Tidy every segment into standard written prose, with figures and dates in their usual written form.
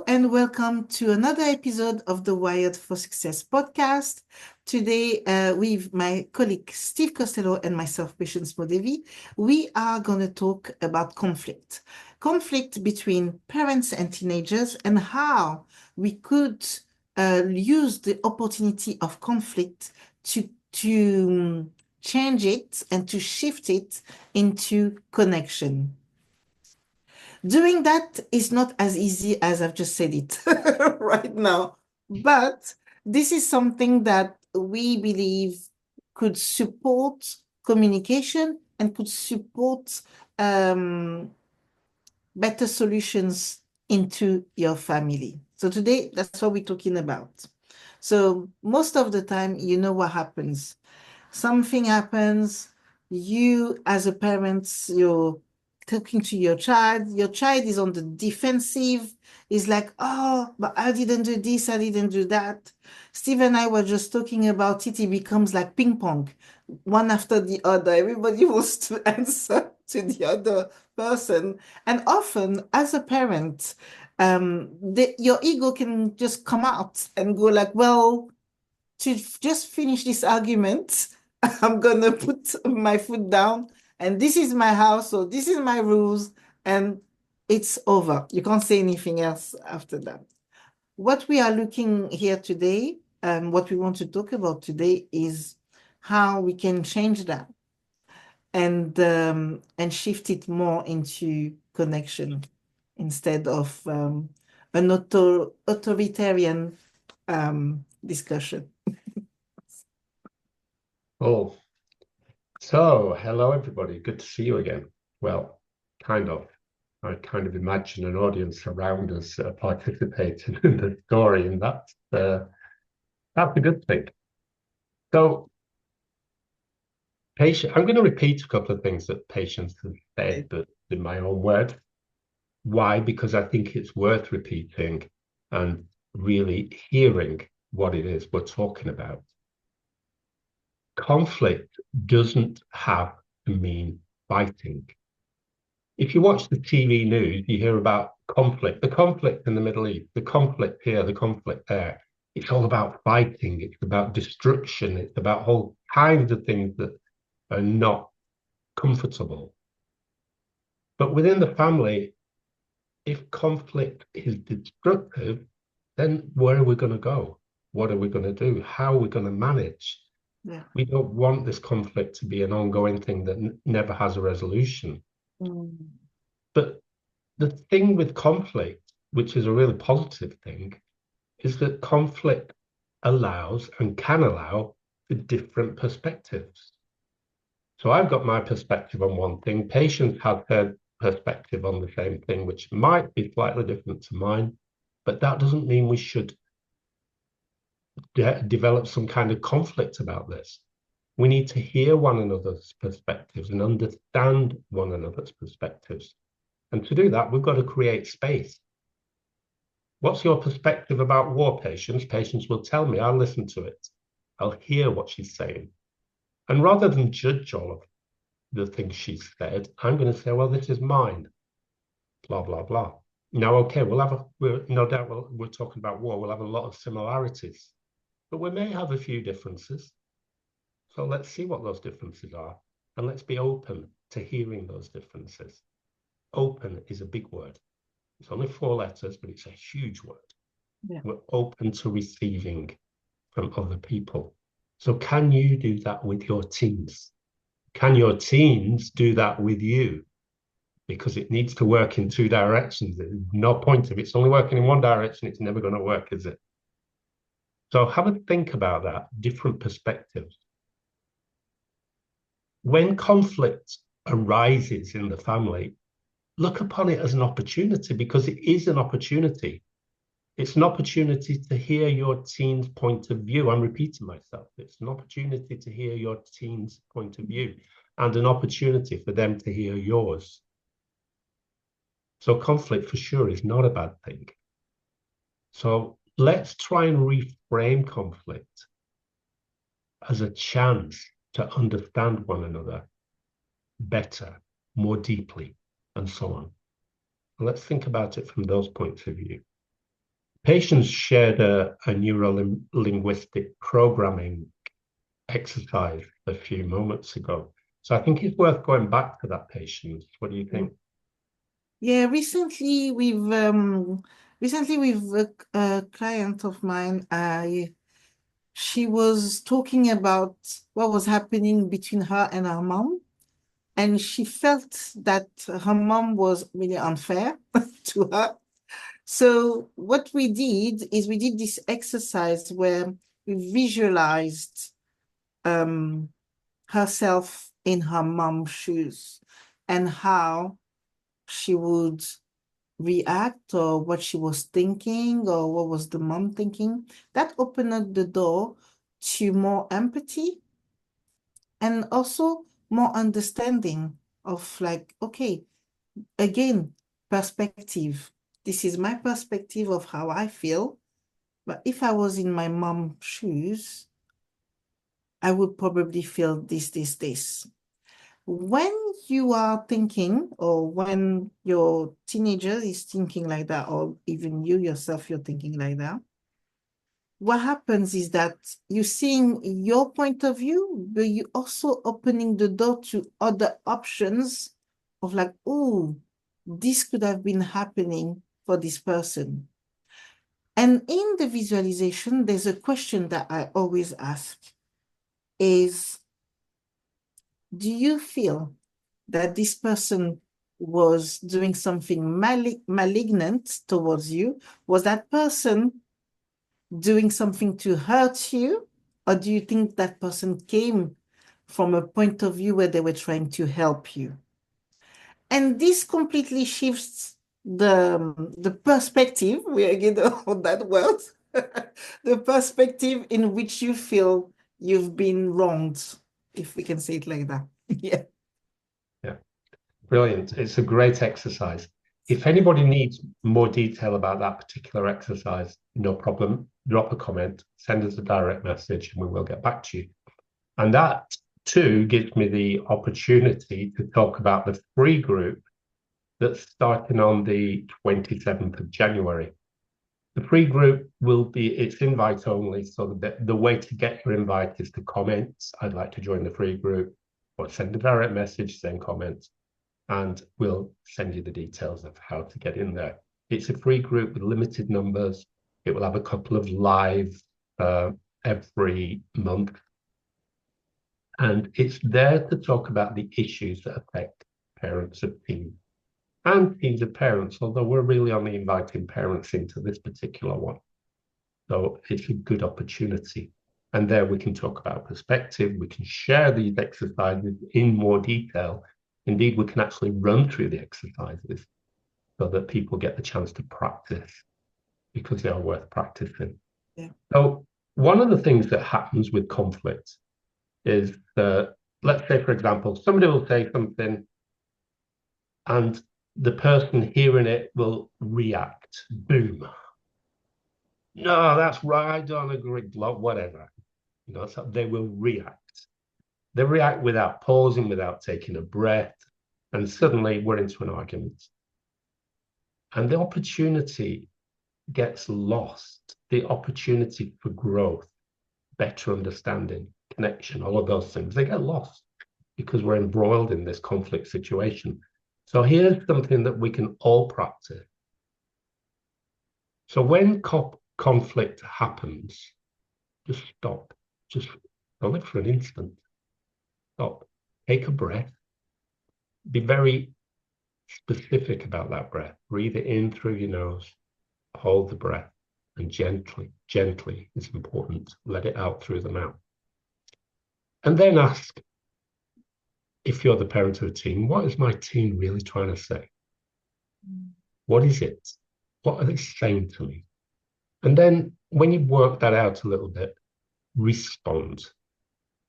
and welcome to another episode of the Wired for Success podcast. Today, with my colleague Steve Costello and myself, Patience Modevi, we are going to talk about conflict between parents and teenagers, and how we could use the opportunity of conflict to change it and to shift it into connection. Doing that is not as easy as I've just said it right now, but this is something that we believe could support communication and could support better solutions into your family. So today, that's what we're talking about. So most of the time, you know what happens. Something happens, you as a parent, you're talking to your child is on the defensive, is like, oh, but I didn't do this, I didn't do that. Steve and I were just talking about it. It becomes like ping pong, one after the other. Everybody wants to answer to the other person. And often, as a parent, your ego can just come out and go like, well, to just finish this argument, I'm gonna put my foot down, and this is my house, so this is my rules, and it's over. You can't say anything else after that. What we are looking here today, and what we want to talk about today, is how we can change that and shift it more into connection instead of an authoritarian discussion. Oh, so hello everybody. Good to see you again. Well, kind of. I kind of imagine an audience around us participating in the story, and that's a good thing. So, Patience, I'm going to repeat a couple of things that Patience has said, but in my own words. Why? Because I think it's worth repeating and really hearing what it is we're talking about. Conflict doesn't have to mean fighting. If you watch the TV news, you hear about conflict, the conflict in the Middle East, the conflict here, the conflict there. It's all about fighting. It's about destruction. It's about all kinds of things that are not comfortable. But within the family, if conflict is destructive, then where are we going to go? What are we going to do? How are we going to manage? Yeah. We don't want this conflict to be an ongoing thing that never has a resolution. But the thing with conflict, which is a really positive thing, is that conflict allows and can allow for different perspectives. So I've got my perspective on one thing. Patience has her perspective on the same thing, which might be slightly different to mine, but that doesn't mean we should develop some kind of conflict about this. We need to hear one another's perspectives and understand one another's perspectives. And to do that, we've got to create space. What's your perspective about war, Patience? Patience will tell me. I'll listen to it. I'll hear what she's saying. And rather than judge all of the things she's said, I'm going to say, well, this is mine. Blah, blah, blah. Now, okay, no doubt we're talking about war. We'll have a lot of similarities, but we may have a few differences. So let's see what those differences are. And let's be open to hearing those differences. Open is a big word. It's only 4 letters, but it's a huge word. Yeah. We're open to receiving from other people. So can you do that with your teens? Can your teens do that with you? Because it needs to work in 2 directions. There's no point if it's only working in one direction, it's never going to work, is it? So have a think about that, different perspectives. When conflict arises in the family, look upon it as an opportunity, because it is an opportunity. It's an opportunity to hear your teen's point of view. I'm repeating myself. It's an opportunity to hear your teen's point of view and an opportunity for them to hear yours. So conflict for sure is not a bad thing. So let's try and reframe conflict as a chance to understand one another better, more deeply, and so on. Let's think about it from those points of view. Patients shared a neuro-linguistic programming exercise a few moments ago. So I think it's worth going back to that patient. What do you think? Yeah, recently with a client of mine, I she was talking about what was happening between her and her mom, and she felt that her mom was really unfair to her. So what we did is we did this exercise where we visualized um herself in her mom's shoes and how she would react or what she was thinking or what was the mom thinking. That opened up the door to more empathy and also more understanding of like, okay, again, perspective. This is my perspective of how I feel. But if I was in my mom's shoes, I would probably feel this. When you are thinking, or when your teenager is thinking like that, or even you yourself, you're thinking like that, what happens is that you're seeing your point of view, but you also opening the door to other options of like, oh, this could have been happening for this person. And in the visualization, there's a question that I always ask is, do you feel that this person was doing something malignant towards you? Was that person doing something to hurt you? Or do you think that person came from a point of view where they were trying to help you? And this completely shifts the perspective, we again on that word, the perspective in which you feel you've been wronged, if we can say it like that. Yeah. Yeah, brilliant. It's a great exercise. If anybody needs more detail about that particular exercise, no problem. Drop a comment, send us a direct message, and we will get back to you. And that too gives me the opportunity to talk about the free group that's starting on the 27th of January. The free group will be, it's invite only. So the way to get your invite is to comment, I'd like to join the free group, or send a direct message, send comments, and we'll send you the details of how to get in there. It's a free group with limited numbers. It will have a couple of live every month. And it's there to talk about the issues that affect parents of teens and teams of parents, although we're really only inviting parents into this particular one. So it's a good opportunity. And there we can talk about perspective. We can share these exercises in more detail. Indeed, we can actually run through the exercises so that people get the chance to practice because they are worth practicing. Yeah. So one of the things that happens with conflict is that, let's say, for example, somebody will say something and the person hearing it will react. Boom. No, that's right. I don't agree. Whatever. So they will react. They react without pausing, without taking a breath, and suddenly we're into an argument. And the opportunity gets lost. The opportunity for growth, better understanding, connection, all of those things, they get lost because we're embroiled in this conflict situation. So here's something that we can all practice. So when conflict happens, just stop. Just hold it for an instant. Stop. Take a breath. Be very specific about that breath. Breathe it in through your nose. Hold the breath. And gently is important. Let it out through the mouth. And then ask, if you're the parent of a teen, what is my teen really trying to say? What is it? What are they saying to me? And then when you work that out a little bit, respond.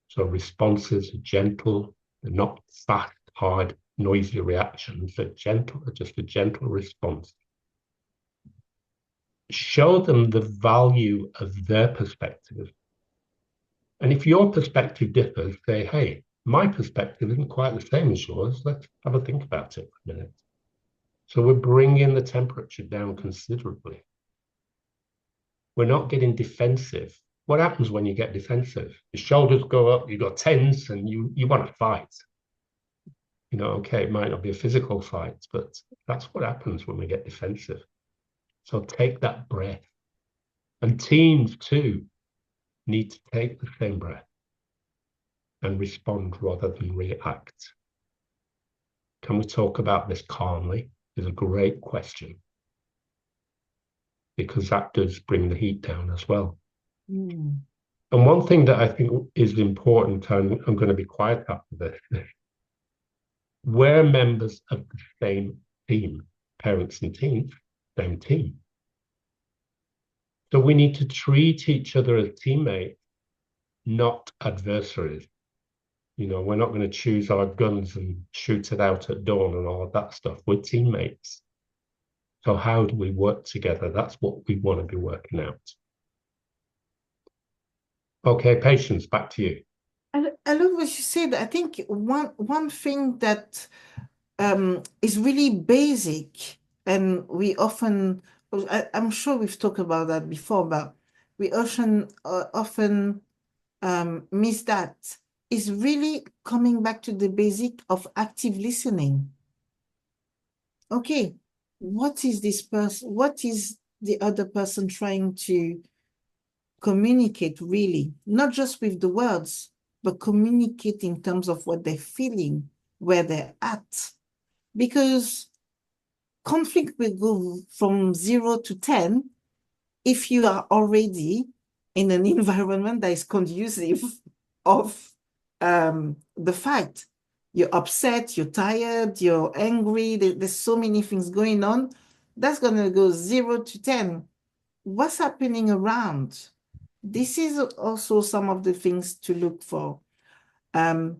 So responses are gentle, they're not fast, hard, noisy reactions. They're gentle, just a gentle response. Show them the value of their perspective. And if your perspective differs, say, hey, my perspective isn't quite the same as yours. Let's have a think about it for a minute. So we're bringing the temperature down considerably. We're not getting defensive. What happens when you get defensive? Your shoulders go up, you got tense, and you want to fight. Okay, it might not be a physical fight, but that's what happens when we get defensive. So take that breath. And teams too need to take the same breath and respond rather than react. Can we talk about this calmly? Is a great question, because that does bring the heat down as well. Mm. And one thing that I think is important, and I'm going to be quiet after this, we're members of the same team, parents and teens, same team. So we need to treat each other as teammates, not adversaries. We're not going to choose our guns and shoot it out at dawn and all of that stuff. We're teammates. So how do we work together? That's what we want to be working out. Okay, Patience, back to you. I love what you said. I think one thing that is really basic, and we often, I'm sure we've talked about that before, but we often miss that, is really coming back to the basic of active listening. Okay, what is this person? What is the other person trying to communicate really? Not just with the words, but communicate in terms of what they're feeling, where they're at. Because conflict will go from 0 to 10 if you are already in an environment that is conducive of the fight. You're upset, you're tired, you're angry, there's so many things going on. That's going to go 0 to 10. What's happening around? This is also some of the things to look for. And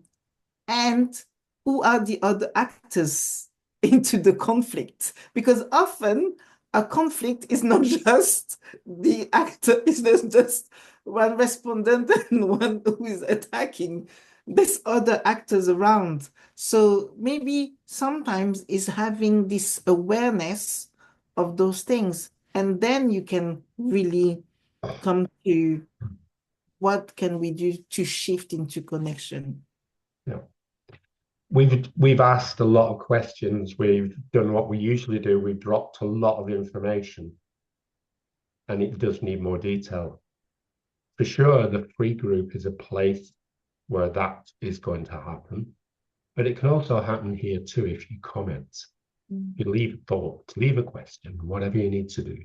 who are the other actors into the conflict? Because often a conflict is not just the actor, it's not just one respondent and one who is attacking. There's other actors around. So maybe sometimes is having this awareness of those things. And then you can really come to what can we do to shift into connection. Yeah. We've asked a lot of questions. We've done what we usually do. We've dropped a lot of information, and it does need more detail. For sure, the free group is a place where that is going to happen, but it can also happen here too if you comment. You leave a thought, leave a question, whatever you need to do,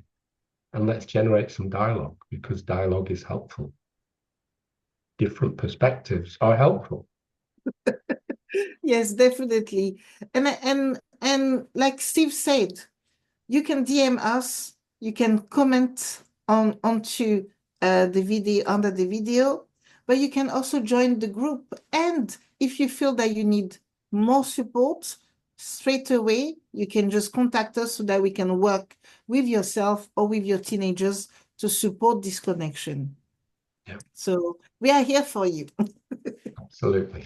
and let's generate some dialogue, because dialogue is helpful. Different perspectives are helpful. Yes, definitely. And like Steve said, you can DM us, you can comment onto the video under the video, but you can also join the group. And if you feel that you need more support, straight away, you can just contact us so that we can work with yourself or with your teenagers to support this connection. Yeah. So we are here for you. Absolutely.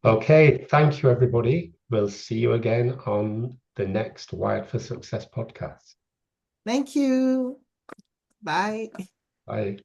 Okay, thank you, everybody. We'll see you again on the next Wired for Success podcast. Thank you. Bye. Bye.